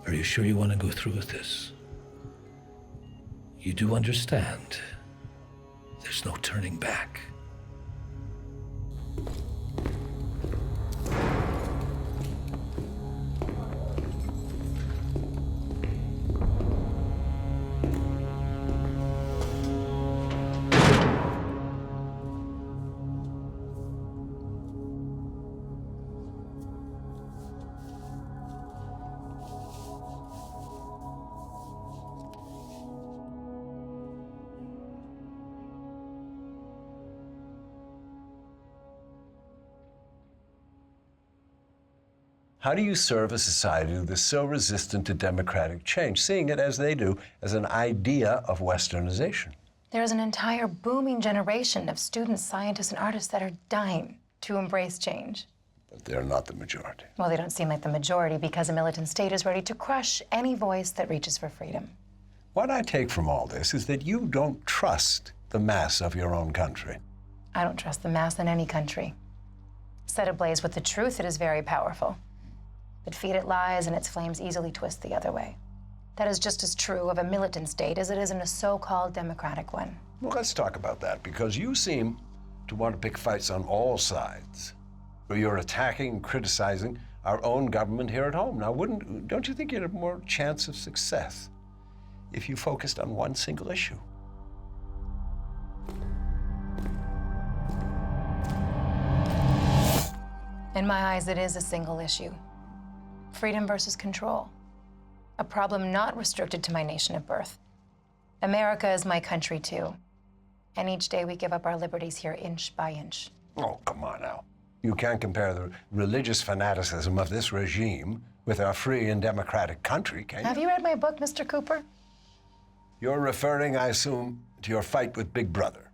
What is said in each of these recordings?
Are you sure you want to go through with this? You do understand there's no turning back. How do you serve a society that's so resistant to democratic change, seeing it as they do as an idea of westernization? There's an entire booming generation of students, scientists, and artists that are dying to embrace change. But they're not the majority. Well, they don't seem like the majority because a militant state is ready to crush any voice that reaches for freedom. What I take from all this is that you don't trust the mass of your own country. I don't trust the mass in any country. Set ablaze with the truth, it is very powerful. But feed it lies and its flames easily twist the other way. That is just as true of a militant state as it is in a so-called democratic one. Well, let's talk about that, because you seem to want to pick fights on all sides, where you're attacking and criticizing our own government here at home. Now, don't you think you'd have more chance of success if you focused on one single issue? In my eyes, it is a single issue. Freedom versus control. A problem not restricted to my nation of birth. America is my country, too. And each day we give up our liberties here inch by inch. Oh, come on now. You can't compare the religious fanaticism of this regime with our free and democratic country, can you? Have you read my book, Mr. Cooper? You're referring, I assume, to your fight with Big Brother.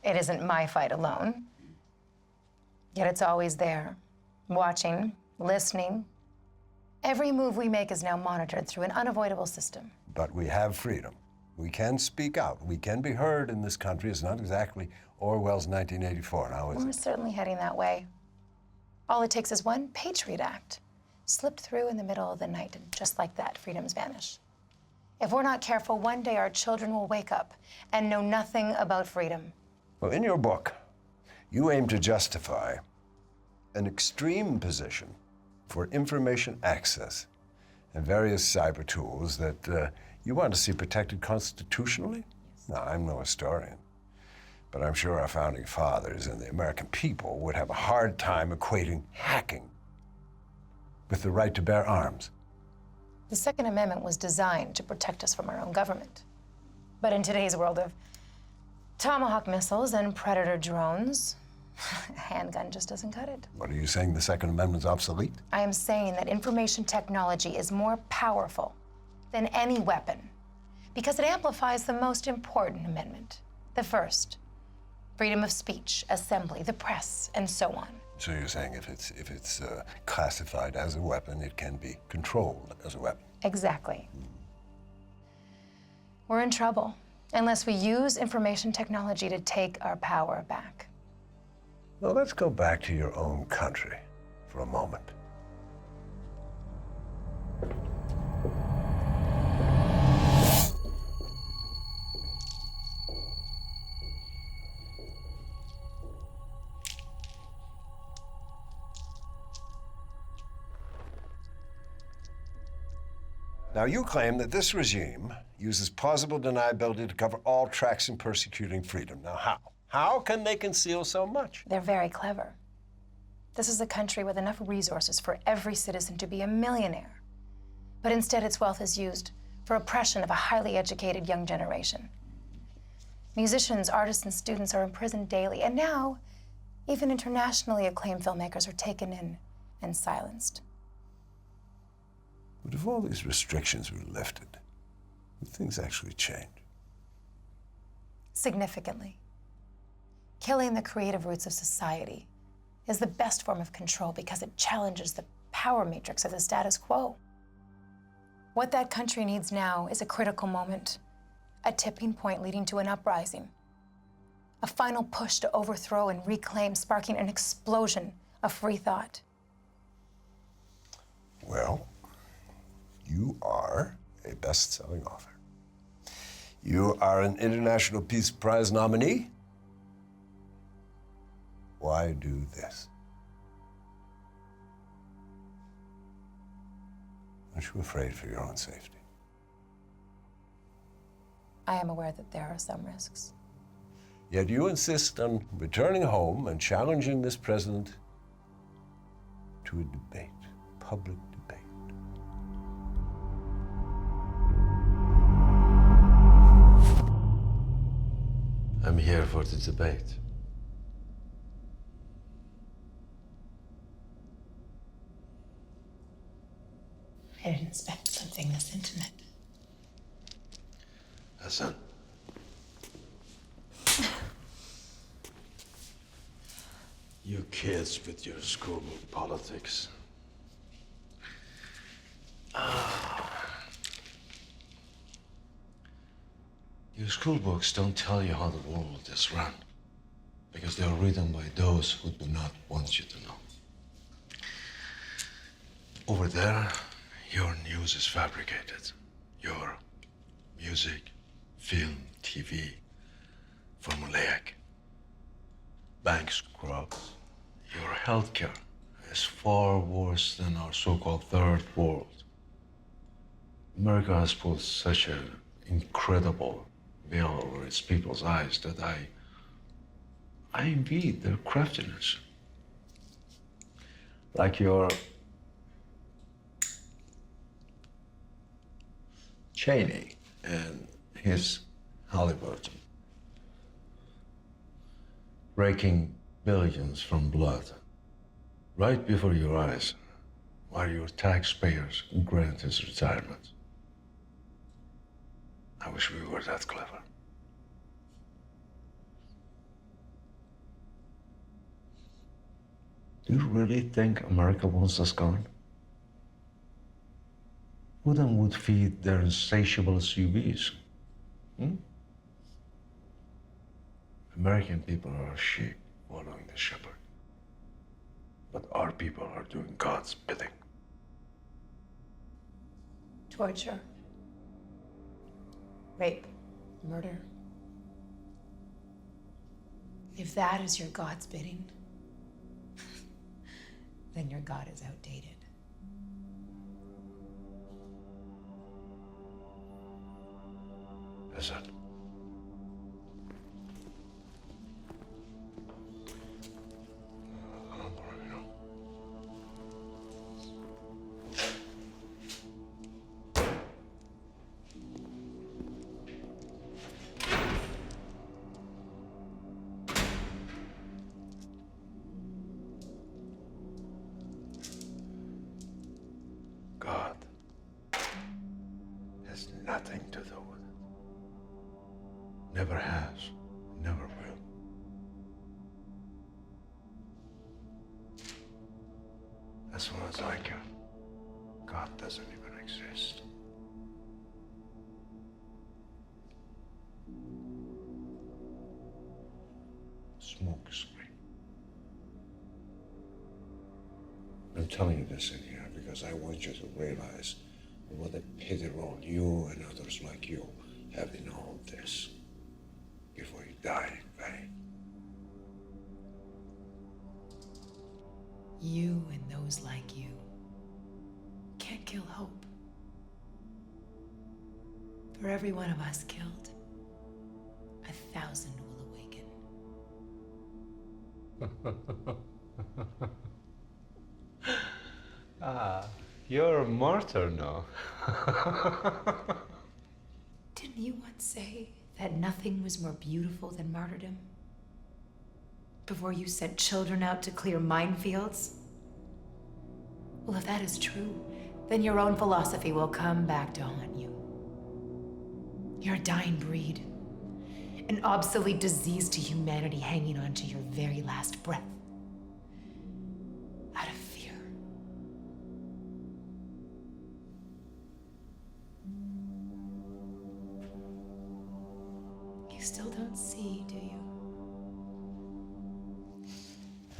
It isn't my fight alone. Yet it's always there, watching, listening. Every move we make is now monitored through an unavoidable system. But we have freedom. We can speak out. We can be heard in this country. It's not exactly Orwell's 1984, now is it? We're certainly heading that way. All it takes is one Patriot Act, slipped through in the middle of the night, and just like that, freedoms vanish. If we're not careful, one day our children will wake up and know nothing about freedom. Well, in your book, you aim to justify an extreme position for information access and various cyber tools that you want to see protected constitutionally? Yes. Now, I'm no historian, but I'm sure our founding fathers and the American people would have a hard time equating hacking with the right to bear arms. The Second Amendment was designed to protect us from our own government. But in today's world of Tomahawk missiles and Predator drones, a handgun just doesn't cut it. What are you saying, the Second Amendment's obsolete? I am saying that information technology is more powerful than any weapon because it amplifies the most important amendment, the first, freedom of speech, assembly, the press, and so on. So you're saying if it's classified as a weapon, it can be controlled as a weapon? Exactly. We're in trouble unless we use information technology to take our power back. Well, let's go back to your own country for a moment. Now, you claim that this regime uses plausible deniability to cover all tracks in persecuting freedom. Now, how? How can they conceal so much? They're very clever. This is a country with enough resources for every citizen to be a millionaire. But instead, its wealth is used for oppression of a highly educated young generation. Musicians, artists, and students are imprisoned daily, and now, even internationally acclaimed filmmakers are taken in and silenced. But if all these restrictions were lifted, would things actually change? Significantly. Killing the creative roots of society is the best form of control because it challenges the power matrix of the status quo. What that country needs now is a critical moment, a tipping point leading to an uprising, a final push to overthrow and reclaim, sparking an explosion of free thought. Well, You are a best-selling author. You are an International Peace Prize nominee. Why do this? Aren't you afraid for your own safety? I am aware that there are some risks. Yet you insist on returning home and challenging this president to a debate, public debate. I'm here for the debate. I didn't expect something this intimate. Hassan. You kids with your schoolbook politics. Your schoolbooks don't tell you how the world is run, because they are written by those who do not want you to know. Over there, your news is fabricated. Your music, film, TV, formulaic. Bank scrubs. Your healthcare is far worse than our so-called third world. America has put such an incredible veil over its people's eyes that I envy their craftiness. Like your Cheney and his Halliburton. Raking billions from blood right before your eyes while your taxpayers grant his retirement. I wish we were that clever. Do you really think America wants us gone? Who then would feed their insatiable SUVs? American people are sheep following the shepherd. But our people are doing God's bidding. Torture. Rape. Murder. If that is your God's bidding, then your God is outdated. Is it? God has nothing to do with it. Never has, never will. As far as I care, God doesn't even exist. Smoke screen. I'm telling you this in here because I want you to realize what a pity role you and others like you have in all this before you die in vain. You and those like you can't kill hope. For every one of us killed, 1,000 will awaken. You're a martyr now. Didn't you once say that nothing was more beautiful than martyrdom? Before you sent children out to clear minefields? Well, if that is true, then your own philosophy will come back to haunt you. You're a dying breed, an obsolete disease to humanity hanging on to your very last breath. Out of fear. You still don't see, do you?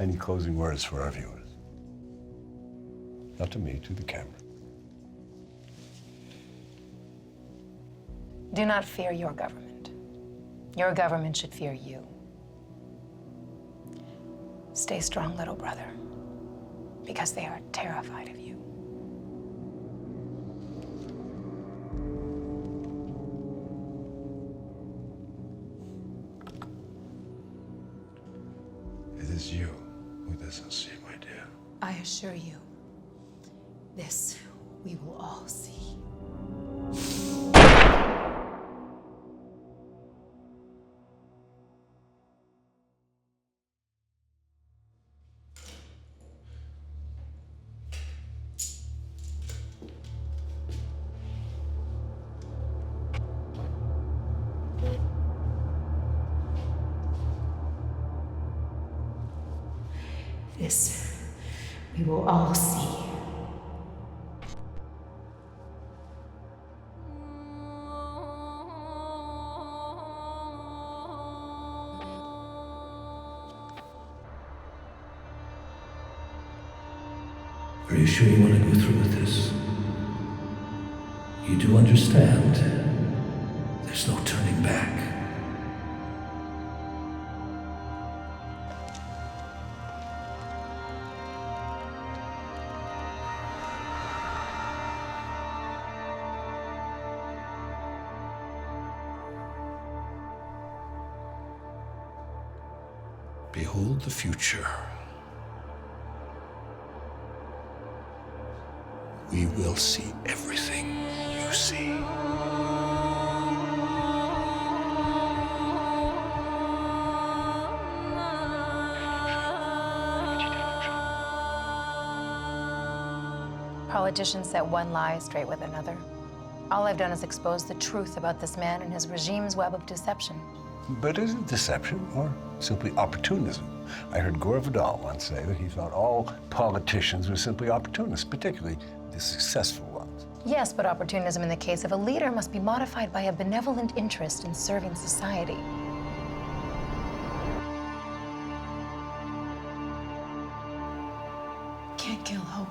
Any closing words for our viewers? Not to me, to the camera. Do not fear your government. Your government should fear you. Stay strong, little brother, because they are terrified of you. It is you who doesn't see, my dear. I assure you, this we will all see. This we will all see. Are you sure you want to go through with this? You do understand there's no turning back. Behold the future. We will see everything you see. Politicians set one lie straight with another. All I've done is expose the truth about this man and his regime's web of deception. But is it deception or simply opportunism? I heard Gore Vidal once say that he thought all politicians were simply opportunists, particularly the successful ones. Yes, but opportunism in the case of a leader must be modified by a benevolent interest in serving society. Can't kill hope.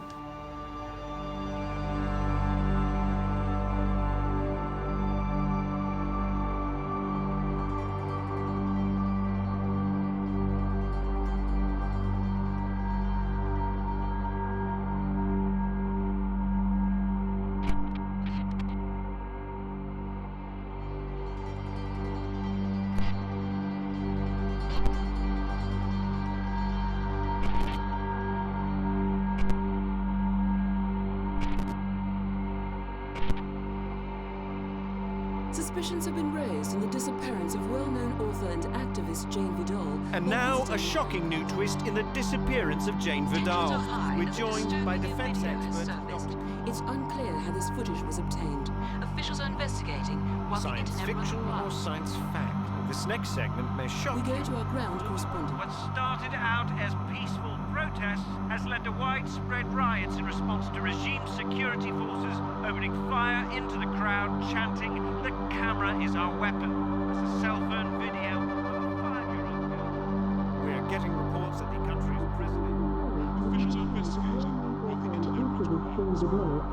Suspicions have been raised in the disappearance of well-known author and activist Jane Vidal. And now, a shocking new twist in the disappearance of Jane Vidal. We're joined by defense expert Dr. It's unclear how this footage was obtained. Officials are investigating while the Science internet fiction or runs wild. science fact? This next segment may shock We go you. to our ground correspondent. What started out as peaceful protests has led to widespread riots in response to regime security forces opening fire into the crowd, chanting, "The camera is our weapon." It's a cell phone video of a 5-year-old girl. We are getting reports that the country's president... Officials are investigating what the internet runs wild.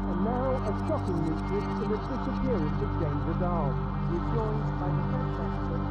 And now a shocking new twist in the disappearance of Jane Vidal. We're joined by defense expert